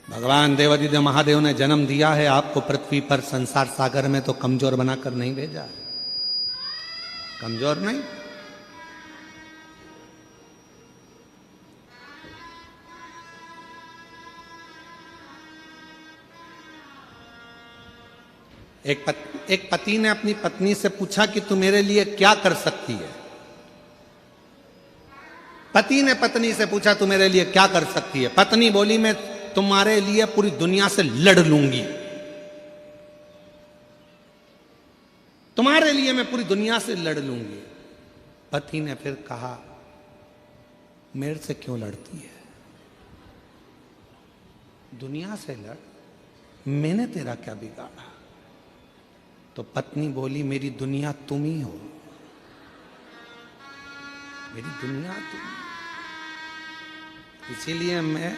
भगवान देवादिदेव महादेव ने जन्म दिया है आपको पृथ्वी पर संसार सागर में, तो कमजोर बनाकर नहीं भेजा है। कमजोर नहीं। एक पति ने अपनी पत्नी से पूछा कि तू मेरे लिए क्या कर सकती है। पति ने पत्नी से पूछा तू मेरे लिए क्या कर सकती है। पत्नी बोली मैं तुम्हारे लिए पूरी दुनिया से लड़ लूंगी, तुम्हारे लिए मैं पूरी दुनिया से लड़ लूंगी। पति ने फिर कहा मेरे से क्यों लड़ती है, दुनिया से लड़, मैंने तेरा क्या बिगाड़ा। तो पत्नी बोली मेरी दुनिया तुम ही हो, मेरी दुनिया तुम, इसीलिए मैं,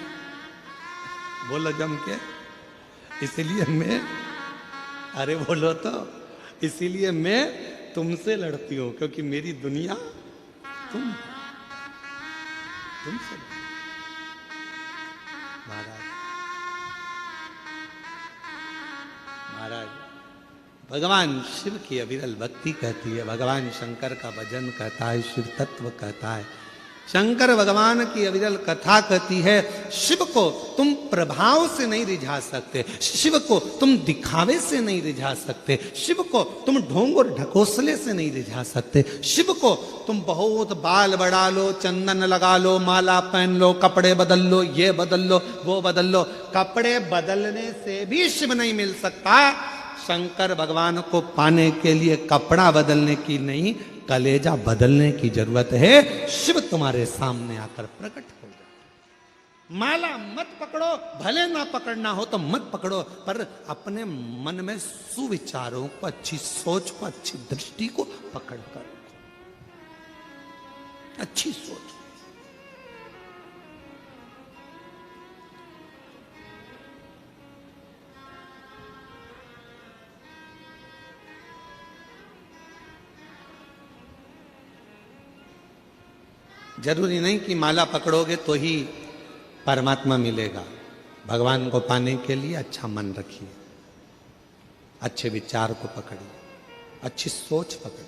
बोलो जम के, इसीलिए मैं, अरे बोलो तो, इसीलिए मैं तुमसे लड़ती हूं क्योंकि मेरी दुनिया तुमसे। महाराज भगवान शिव की अविरल भक्ति कहती है, भगवान शंकर का भजन कहता है, शिव तत्व कहता है। शंकर भगवान की अविरल कथा कहती है शिव को तुम प्रभाव से नहीं रिझा सकते, शिव को तुम दिखावे से नहीं रिझा सकते, शिव को तुम ढोंग और ढकोसले से नहीं रिझा सकते, शिव को तुम बहुत बाल बढ़ा लो, चंदन लगा लो, माला पहन लो, कपड़े बदल लो, ये बदल लो, वो बदल लो, कपड़े बदलने से भी शिव नहीं मिल सकता। शंकर भगवान को पाने के लिए कपड़ा बदलने की नहीं, कलेजा बदलने की जरूरत है। शिव तुम्हारे सामने आकर प्रकट हो जाए। माला मत पकड़ो, भले ना पकड़ना हो तो मत पकड़ो, पर अपने मन में सुविचारों को, अच्छी सोच को, अच्छी दृष्टि को पकड़ कर, अच्छी सोच। जरूरी नहीं कि माला पकड़ोगे तो ही परमात्मा मिलेगा। भगवान को पाने के लिए अच्छा मन रखिए, अच्छे विचार को पकड़िए, अच्छी सोच पकड़िए।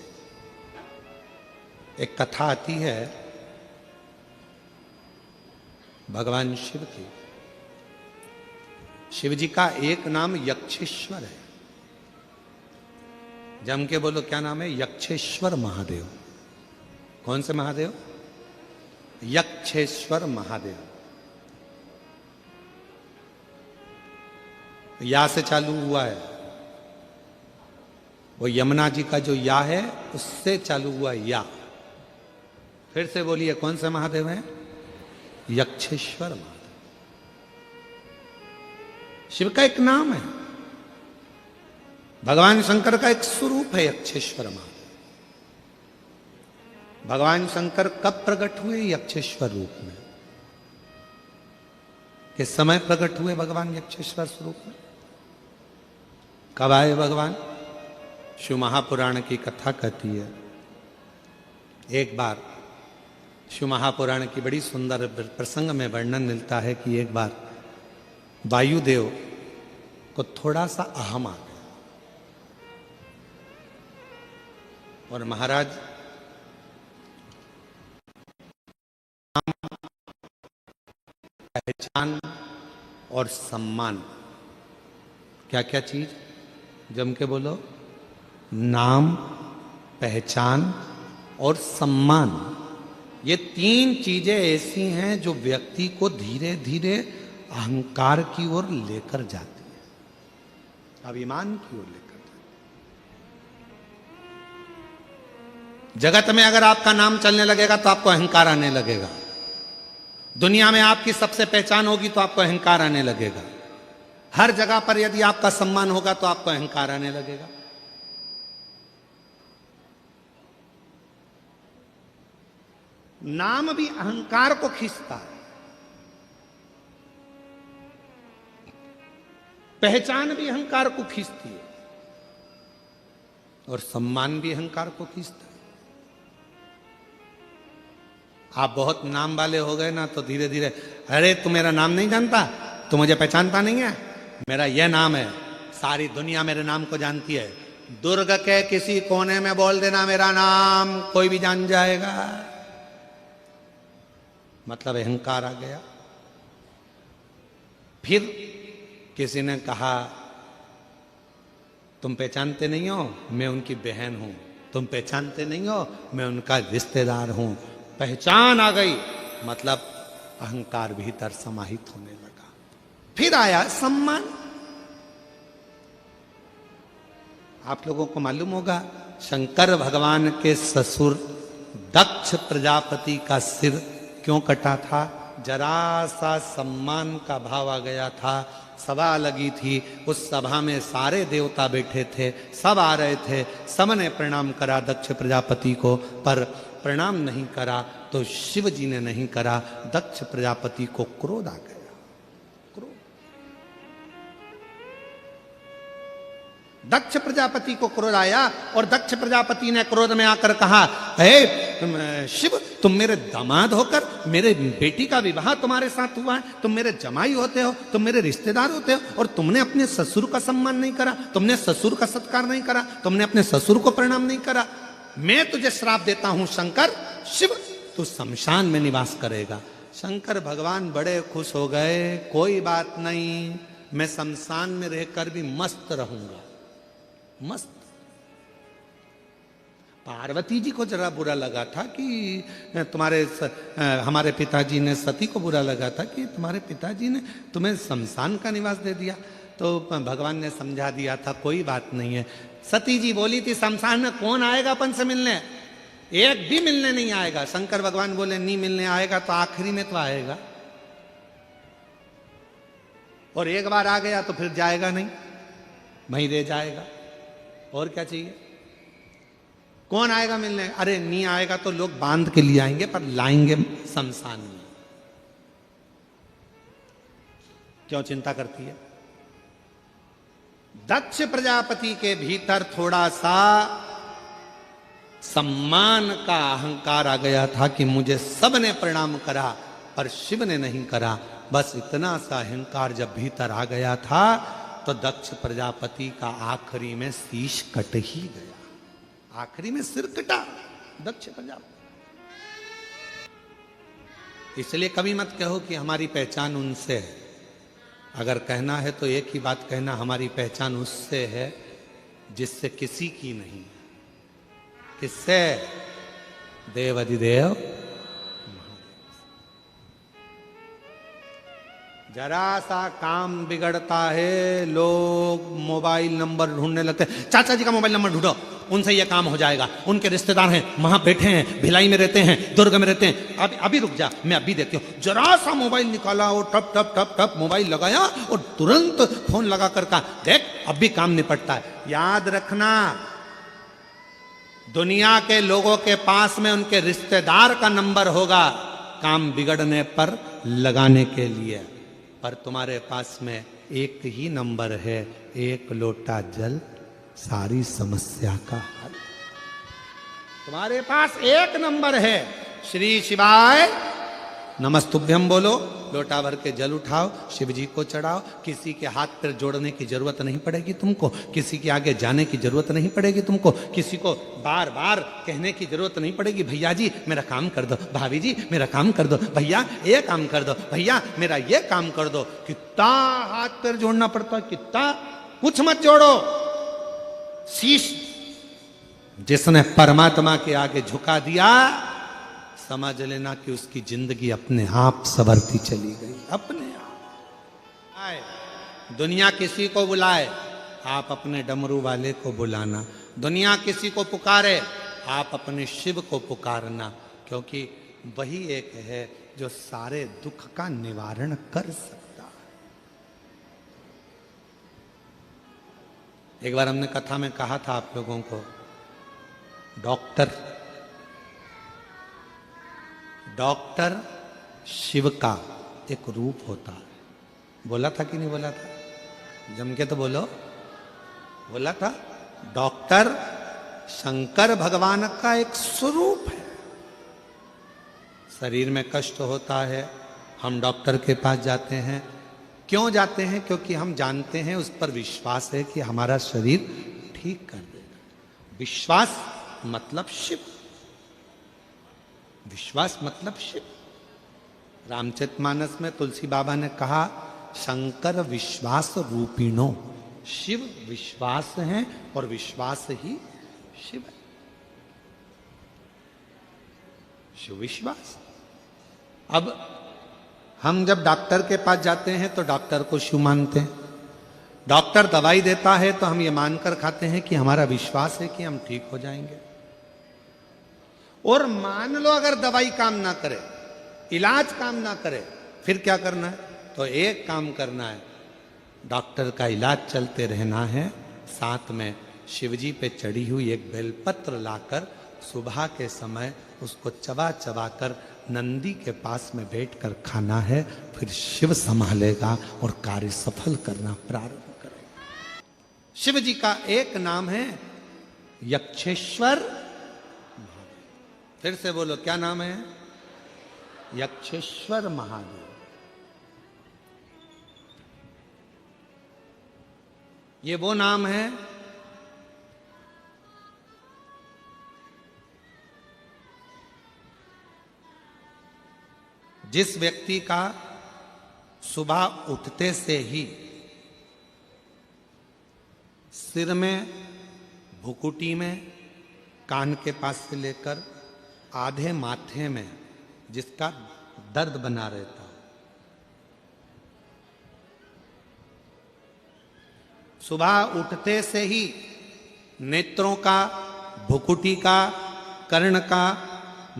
एक कथा आती है भगवान शिव की। शिव जी का एक नाम यक्षेश्वर है। जम के बोलो क्या नाम है? यक्षेश्वर महादेव। कौन से महादेव? यक्षेश्वर महादेव। या से चालू हुआ है, वो यमुना जी का जो या है उससे चालू हुआ या। फिर से बोलिए कौन से महादेव हैं? यक्षेश्वर महादेव। शिव का एक नाम है, भगवान शंकर का एक स्वरूप है यक्षेश्वर महादेव। भगवान शंकर कब प्रकट हुए? यक्षेश्वर रूप में। किस समय प्रकट हुए भगवान यक्षेश्वर स्वरूप में? कब आए भगवान? शिव महापुराण की कथा कहती है, एक बार शिव महापुराण की बड़ी सुंदर प्रसंग में वर्णन मिलता है कि एक बार वायुदेव को थोड़ा सा अहम आ गया और महाराज पहचान और सम्मान, क्या क्या चीज? जम के बोलो। नाम, पहचान और सम्मान, ये तीन चीजें ऐसी हैं जो व्यक्ति को धीरे धीरे अहंकार की ओर लेकर जाती है, अभिमान की ओर लेकर जाती है। जगत में अगर आपका नाम चलने लगेगा तो आपको अहंकार आने लगेगा। दुनिया में आपकी सबसे पहचान होगी तो आपको अहंकार आने लगेगा। हर जगह पर यदि आपका सम्मान होगा तो आपको अहंकार आने लगेगा। नाम भी अहंकार को खींचता है, पहचान भी अहंकार को खींचती है और सम्मान भी अहंकार को खींचता है। आप बहुत नाम वाले हो गए ना तो धीरे धीरे, अरे तू मेरा नाम नहीं जानता, तू मुझे पहचानता नहीं है? मेरा यह नाम है, सारी दुनिया मेरे नाम को जानती है। दुर्ग के किसी कोने में बोल देना मेरा नाम, कोई भी जान जाएगा। मतलब अहंकार आ गया। फिर किसी ने कहा तुम पहचानते नहीं हो, मैं उनकी बहन हूं। तुम पहचानते नहीं हो, मैं उनका रिश्तेदार हूं। पहचान आ गई, मतलब अहंकार भीतर समाहित होने लगा। फिर आया सम्मान। आप लोगों को मालूम होगा शंकर भगवान के ससुर दक्ष प्रजापति का सिर क्यों कटा था? जरा सा सम्मान का भाव आ गया था। सभा लगी थी, उस सभा में सारे देवता बैठे थे, सब आ रहे थे, सबने प्रणाम करा दक्ष प्रजापति को, पर प्रणाम नहीं करा तो शिव जी ने नहीं करा। दक्ष प्रजापति को क्रोध आ गया। दक्ष प्रजापति को क्रोध आया और दक्ष प्रजापति ने क्रोध में आकर कहा, हे शिव, तुम मेरे दामाद होकर मेरे बेटी का विवाह तुम्हारे साथ हुआ है, तुम मेरे जमाई होते हो, तुम मेरे रिश्तेदार होते हो, और तुमने अपने ससुर का सम्मान नहीं करा, तुमने ससुर का सत्कार नहीं करा, तुमने अपने ससुर को प्रणाम नहीं करा। मैं तुझे श्राप देता हूं शंकर, शिव, तू शमशान में निवास करेगा। शंकर भगवान बड़े खुश हो गए। कोई बात नहीं, मैं शमशान में रहकर भी मस्त रहूंगा, मस्त। पार्वती जी को जरा बुरा लगा था कि हमारे पिताजी ने, सती को बुरा लगा था कि तुम्हारे पिताजी ने तुम्हें शमशान का निवास दे दिया। तो भगवान ने समझा दिया था कोई बात नहीं है। सती जी बोली थी शमशान में कौन आएगा अपन से मिलने, एक भी मिलने नहीं आएगा। शंकर भगवान बोले नहीं मिलने आएगा तो आखिरी में तो आएगा, और एक बार आ गया तो फिर जाएगा नहीं, वहीं रह जाएगा। और क्या चाहिए? कौन आएगा मिलने? अरे नहीं आएगा तो लोग बांध के लिए आएंगे, पर लाएंगे शमशान में। क्यों चिंता करती है? दक्ष प्रजापति के भीतर थोड़ा सा सम्मान का अहंकार आ गया था कि मुझे सबने प्रणाम करा पर शिव ने नहीं करा। बस इतना सा अहंकार जब भीतर आ गया था तो दक्ष प्रजापति का आखिरी में शीश कट ही गया। आखिरी में सिर कटा दक्ष प्रजापति। इसलिए कभी मत कहो कि हमारी पहचान उनसे है। अगर कहना है तो एक ही बात कहना, हमारी पहचान उससे है जिससे किसी की नहीं। किससे? देवाधिदेव। जरा सा काम बिगड़ता है, लोग मोबाइल नंबर ढूंढने लगते हैं। चाचा जी का मोबाइल नंबर ढूंढो, उनसे ये काम हो जाएगा, उनके रिश्तेदार हैं, वहां बैठे हैं, भिलाई में रहते हैं, दुर्ग में रहते हैं। अभी रुक जा, मैं अभी देती हूँ। जरा सा मोबाइल निकाला और टप टप टप टप मोबाइल लगाया और तुरंत फोन लगा कर कहा देख अब भी काम निपटता है। याद रखना, दुनिया के लोगों के पास में उनके रिश्तेदार का नंबर होगा काम बिगड़ने पर लगाने के लिए, पर तुम्हारे पास में एक ही नंबर है, एक लोटा जल सारी समस्या का हल। तुम्हारे पास एक नंबर है, श्री शिवाय नमस्तुभ्यम बोलो, लोटा भर के जल उठाओ, शिव जी को चढ़ाओ। किसी के हाथ पर जोड़ने की जरूरत नहीं पड़ेगी तुमको, किसी के आगे जाने की जरूरत नहीं पड़ेगी तुमको, किसी को बार बार कहने की जरूरत नहीं पड़ेगी भैया जी मेरा काम कर दो, भाभी जी मेरा काम कर दो, भैया ये काम कर दो, भैया मेरा ये काम कर दो। कितना हाथ पैर जोड़ना पड़ता है, कितना। कुछ मत जोड़ो, शीश जिसने परमात्मा के आगे झुका दिया समझ लेना कि उसकी जिंदगी अपने आप संवरती चली गई, अपने आप। दुनिया किसी को बुलाए आप अपने डमरू वाले को बुलाना, दुनिया किसी को पुकारे आप अपने शिव को पुकारना, क्योंकि वही एक है जो सारे दुख का निवारण कर सकता है। एक बार हमने कथा में कहा था आप लोगों को, डॉक्टर शिव का एक रूप होता है। बोला था कि नहीं बोला था? जम के तो बोलो। बोला था डॉक्टर शंकर भगवान का एक स्वरूप है। शरीर में कष्ट होता है, हम डॉक्टर के पास जाते हैं, क्यों जाते हैं? क्योंकि हम जानते हैं, उस पर विश्वास है कि हमारा शरीर ठीक कर देगा। विश्वास मतलब शिव, विश्वास मतलब शिव। रामचरितमानस में तुलसी बाबा ने कहा, शंकर विश्वास रूपिणो, शिव विश्वास है और विश्वास ही शिव है। शिव विश्वास। अब हम जब डॉक्टर के पास जाते हैं तो डॉक्टर को शिव मानते हैं। डॉक्टर दवाई देता है तो हम ये मानकर खाते हैं कि हमारा विश्वास है कि हम ठीक हो जाएंगे। और मान लो अगर दवाई काम ना करे, इलाज काम ना करे, फिर क्या करना है? तो एक काम करना है, डॉक्टर का इलाज चलते रहना है, साथ में शिवजी पे चढ़ी हुई एक बेलपत्र लाकर सुबह के समय उसको चबा चबा कर नंदी के पास में बैठकर खाना है। फिर शिव संभालेगा और कार्य सफल करना प्रारंभ करेगा। शिव जी का एक नाम है यक्षेश्वर। फिर से बोलो, क्या नाम है? यक्षेश्वर महादेव। ये वो नाम है जिस व्यक्ति का सुबह उठते से ही सिर में, भुकुटी में, कान के पास से लेकर आधे माथे में जिसका दर्द बना रहता, सुबह उठते से ही नेत्रों का, भुकुटी का, कर्ण का,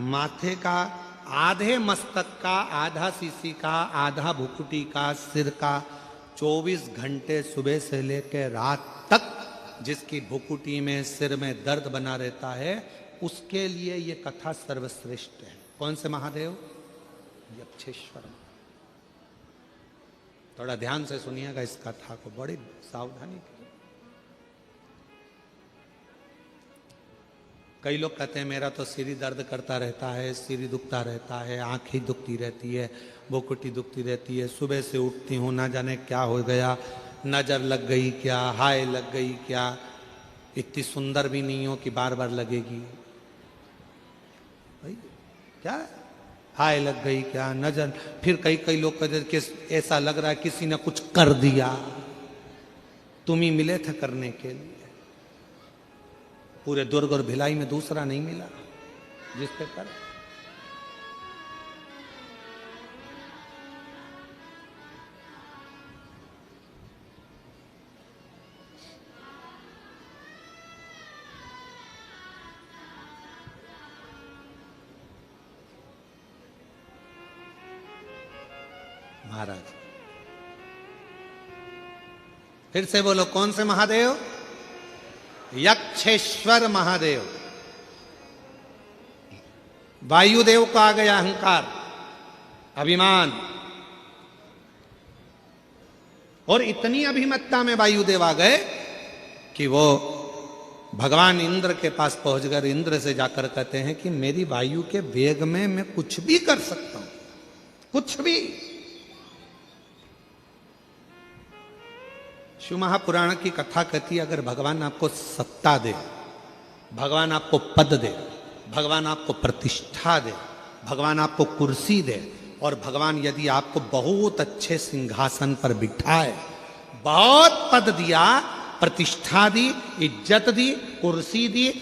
माथे का, आधे मस्तक का, आधा सीसी का, आधा भुकुटी का, सिर का, 24 घंटे सुबह से लेकर रात तक जिसकी भुकुटी में, सिर में दर्द बना रहता है, उसके लिए ये कथा सर्वश्रेष्ठ है। कौन से महादेव? यक्षेश्वर। थोड़ा ध्यान से सुनिएगा इस कथा को, बड़ी सावधानी के। कई लोग कहते हैं मेरा तो सिर दर्द करता रहता है, सिर दुखता रहता है, आंखें दुखती रहती है, भुकुटी दुखती रहती है, सुबह से उठती हूँ ना जाने क्या हो गया, नजर लग गई क्या, हाय लग गई क्या, इतनी सुंदर भी नहीं हो कि बार बार लगेगी। भाई क्या हाय लग गई क्या, नजर। फिर कई लोग कहते कि ऐसा लग रहा है किसी ने कुछ कर दिया, तुम ही मिले थे करने के लिए। पूरे दुर्ग और भिलाई में दूसरा नहीं मिला जिस पे कर। महाराज फिर से बोलो, कौन से महादेव? यक्षेश्वर महादेव। वायुदेव को आ गया अहंकार, अभिमान, और इतनी अभिमत्ता में वायुदेव आ गए कि वो भगवान इंद्र के पास पहुंच गए। इंद्र से जाकर कहते हैं कि मेरी वायु के वेग में मैं कुछ भी कर सकता हूं, कुछ भी। शिव महापुराण की कथा कहती है, अगर भगवान आपको सत्ता दे, भगवान आपको पद दे, भगवान आपको प्रतिष्ठा दे, भगवान आपको कुर्सी दे, और भगवान यदि आपको बहुत अच्छे सिंहासन पर बिठाए, बहुत पद दिया, प्रतिष्ठा दी, इज्जत दी, कुर्सी दी,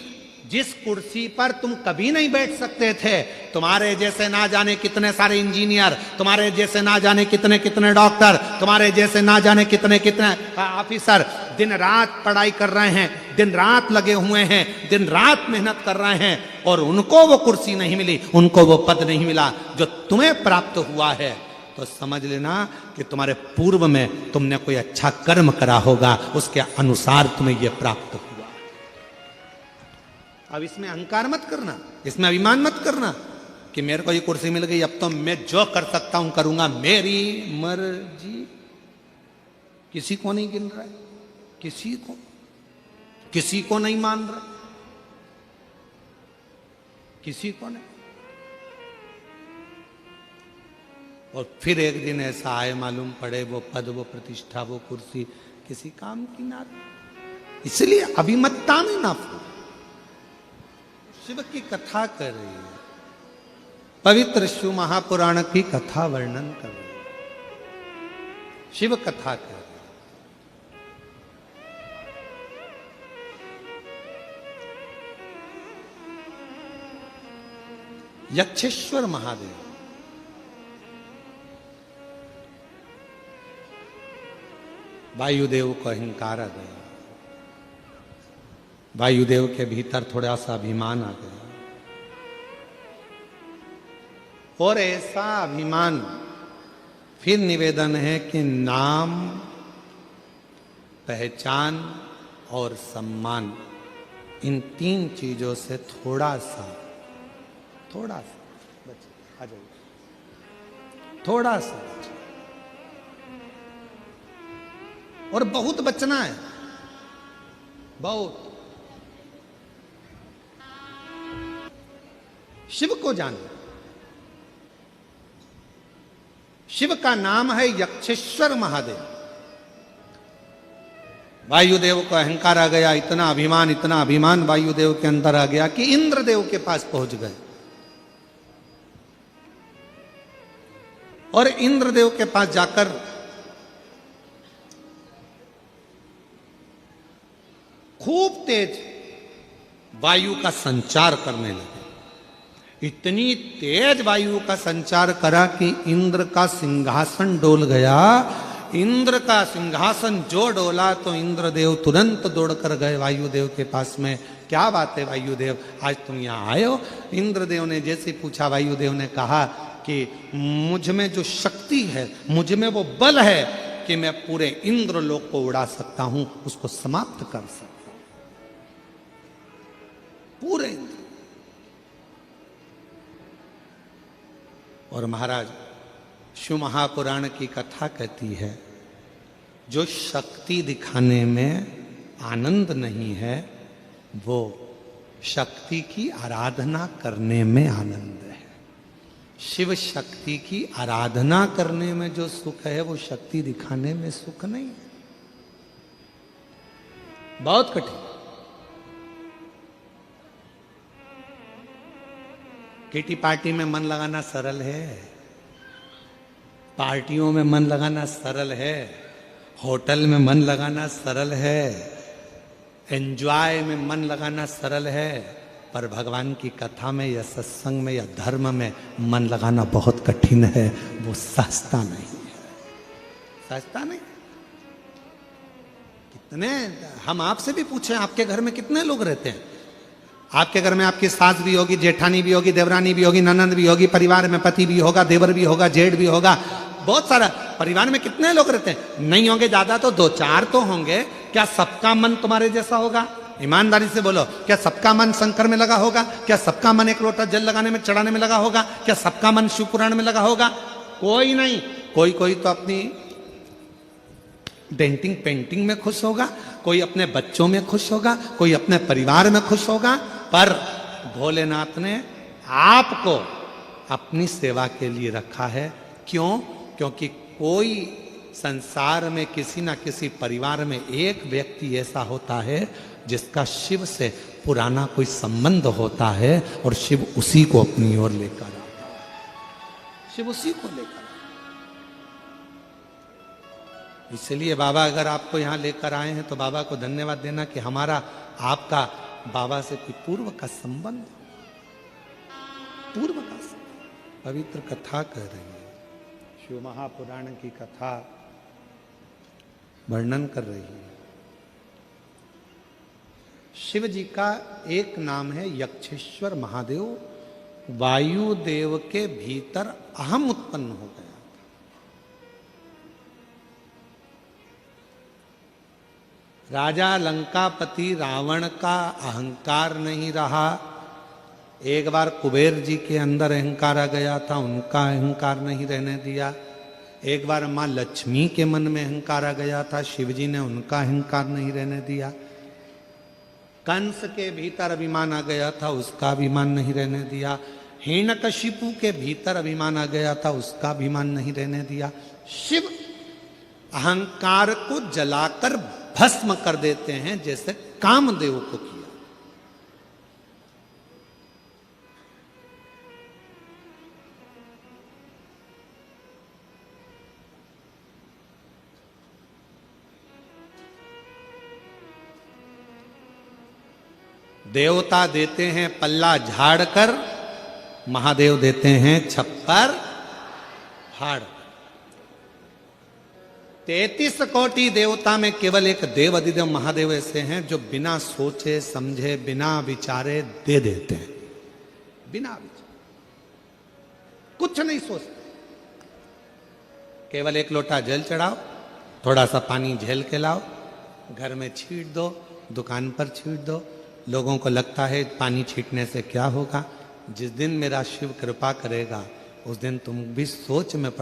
जिस कुर्सी पर तुम कभी नहीं बैठ सकते थे, तुम्हारे जैसे ना जाने कितने सारे इंजीनियर, तुम्हारे जैसे ना जाने कितने कितने डॉक्टर, तुम्हारे जैसे ना जाने कितने कितने ऑफिसर दिन रात पढ़ाई कर रहे हैं, दिन रात लगे हुए हैं, दिन रात मेहनत कर रहे हैं, और उनको वो कुर्सी नहीं मिली, उनको वो पद नहीं मिला जो तुम्हें प्राप्त हुआ है। तो समझ लेना कि तुम्हारे पूर्व में तुमने कोई अच्छा कर्म करा होगा, उसके अनुसार तुम्हें यह प्राप्त हुआ। अब इसमें अहंकार मत करना, इसमें अभिमान मत करना कि मेरे को ये कुर्सी मिल गई, अब तो मैं जो कर सकता हूं करूंगा, मेरी मर्जी। किसी को नहीं गिन रहा है, किसी को नहीं मान रहा, किसी को नहीं। और फिर एक दिन ऐसा आए मालूम पड़े वो पद, वो प्रतिष्ठा, वो कुर्सी किसी काम की ना रही। इसलिए अभिमत्ता में ना फूल। शिव की कथा कर रही है, पवित्र शिव महापुराण की कथा वर्णन कर रही है, शिव कथा कर रही है। यक्षेश्वर महादेव वायुदेव को अहंकार आ गया, वायुदेव के भीतर थोड़ा सा अभिमान आ गया, और ऐसा अभिमान फिर निवेदन है कि नाम, पहचान और सम्मान, इन तीन चीजों से थोड़ा सा बचे, आ जाइए, थोड़ा सा बचे, और बहुत बचना है, बहुत। शिव को जानो। शिव का नाम है यक्षेश्वर महादेव। वायुदेव को अहंकार आ गया, इतना अभिमान वायुदेव के अंदर आ गया कि इंद्रदेव के पास पहुंच गए, और इंद्रदेव के पास जाकर खूब तेज वायु का संचार करने लगे। इतनी तेज वायु का संचार करा कि इंद्र का सिंहासन डोल गया। इंद्र का सिंहासन जो डोला तो इंद्रदेव तुरंत दौड़ कर गए वायुदेव के पास में। क्या बात है वायुदेव, आज तुम यहाँ आए हो? इंद्रदेव ने जैसे पूछा, वायुदेव ने कहा कि मुझ में जो शक्ति है, मुझ में वो बल है कि मैं पूरे इंद्रलोक को उड़ा सकता हूं, उसको समाप्त कर सकता हूं, पूरे इंद्र। और महाराज शिव महापुराण की कथा कहती है, जो शक्ति दिखाने में आनंद नहीं है, वो शक्ति की आराधना करने में आनंद है। शिव शक्ति की आराधना करने में जो सुख है, वो शक्ति दिखाने में सुख नहीं है। बहुत कठिन। किटी पार्टी में मन लगाना सरल है, पार्टियों में मन लगाना सरल है, होटल में मन लगाना सरल है, एंजॉय में मन लगाना सरल है, पर भगवान की कथा में या सत्संग में या धर्म में मन लगाना बहुत कठिन है। वो सस्ता नहीं है, सस्ता नहीं। कितने, हम आपसे भी पूछें, आपके घर में कितने लोग रहते हैं? आपके घर में आपकी सास भी होगी, जेठानी भी होगी, देवरानी भी होगी, ननंद भी होगी, परिवार में पति भी होगा, देवर भी होगा, जेठ भी होगा, बहुत सारा। परिवार में कितने लोग रहते हैं? नहीं होंगे ज्यादा तो 2-4 तो होंगे। क्या सबका मन तुम्हारे जैसा होगा? ईमानदारी से बोलो, क्या सबका मन शंकर में लगा होगा? क्या सबका मन एक लोटा जल लगाने में, चढ़ाने में लगा होगा? क्या सबका मन शिव पुराण में लगा होगा? कोई नहीं। कोई तो अपनी डेंटिंग पेंटिंग में खुश होगा, कोई अपने बच्चों में खुश होगा, कोई अपने परिवार में खुश होगा। पर भोलेनाथ ने आपको अपनी सेवा के लिए रखा है। क्यों? क्योंकि कोई संसार में किसी ना किसी परिवार में एक व्यक्ति ऐसा होता है जिसका शिव से पुराना कोई संबंध होता है, और शिव उसी को अपनी ओर लेकर आता है। शिव उसी को लेकर। इसलिए बाबा अगर आपको यहाँ लेकर आए हैं तो बाबा को धन्यवाद देना कि हमारा आपका बाबा से कोई पूर्व का संबंध, पूर्व का संबंध। पवित्र कथा कह रही है, शिव महापुराण की कथा वर्णन कर रही है। शिव जी का एक नाम है यक्षेश्वर महादेव। वायुदेव के भीतर अहम उत्पन्न हो गया। राजा लंकापति रावण का अहंकार नहीं रहा। एक बार कुबेर जी के अंदर अहंकार आ गया था, उनका अहंकार नहीं रहने दिया। एक बार माँ लक्ष्मी के मन में अहंकार आ गया था, शिव जी ने उनका अहंकार नहीं रहने दिया। कंस के भीतर अभिमान आ गया था, उसका अभिमान नहीं रहने दिया। हिरण्यकशिपु के भीतर अभिमान आ गया था, उसका अभिमान नहीं रहने दिया। शिव अहंकार को जलाकर भस्म कर देते हैं, जैसे कामदेव को किया। देवता देते हैं पल्ला झाड़कर, महादेव देते हैं छप्पर फाड़। 33 कोटि देवता में केवल एक देव अधिदेव महादेव ऐसे हैं जो बिना सोचे समझे बिना विचारे दे देते हैं, बिना विचारे, कुछ नहीं सोचते। केवल एक लोटा जल चढ़ाओ, थोड़ा सा पानी झेल के लाओ, घर में छीट दो, दुकान पर छीट दो। लोगों को लगता है पानी छीटने से क्या होगा। जिस दिन मेरा शिव कृपा करेगा उस दिन तुम भी सोच में पड़